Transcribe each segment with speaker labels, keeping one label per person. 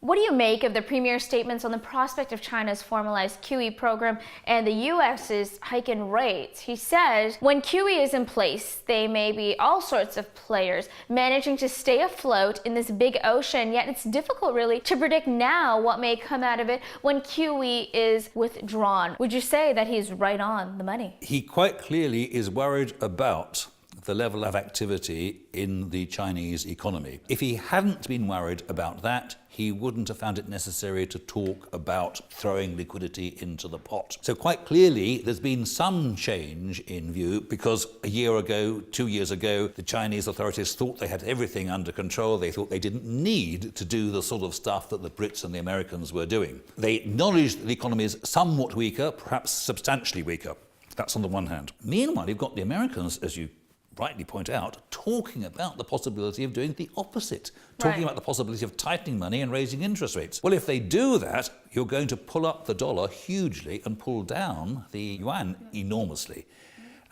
Speaker 1: What do you make of the Premier's statements on the prospect of China's formalized QE program and the US's hike in rates? He says when QE is in place, they may be all sorts of players managing to stay afloat in this big ocean, yet it's difficult really to predict now what may come out of it when QE is withdrawn. Would you say that he's right on the money?
Speaker 2: He quite clearly is worried about the level of activity in the Chinese economy. If he hadn't been worried about that, he wouldn't have found it necessary to talk about throwing liquidity into the pot. So quite clearly, there's been some change in view because a year ago, 2 years ago, the Chinese authorities thought they had everything under control. They thought they didn't need to do the sort of stuff that the Brits and the Americans were doing. They acknowledged that the economy is somewhat weaker, perhaps substantially weaker. That's on the one hand. Meanwhile, you've got the Americans, as you rightly point out, talking about the possibility of doing the opposite, talking about the possibility of tightening money and raising interest rates. Well, if they do that, you're going to pull up the dollar hugely and pull down the yuan enormously.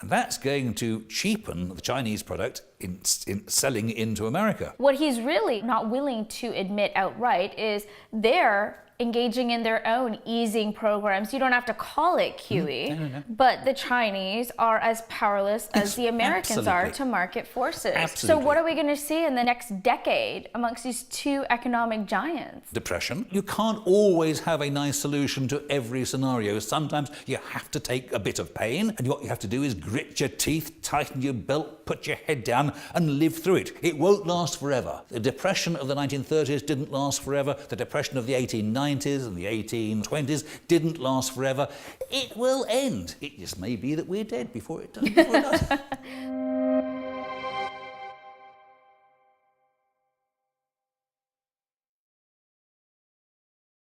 Speaker 2: And that's going to cheapen the Chinese product in selling into America.
Speaker 1: What he's really not willing to admit outright is they're engaging in their own easing programs. You don't have to call it QE, but the Chinese are as powerless as the Americans are to market forces. So what are we going to see in the next decade amongst these two economic giants?
Speaker 2: Depression. You can't always have a nice solution to every scenario. Sometimes you have to take a bit of pain, and what you have to do is grit your teeth, tighten your belt, put your head down and live through it. It won't last forever. The depression of the 1930s didn't last forever. The depression of the 1890s and the 1820s didn't last forever. It will end. It just may be that we're dead before it does.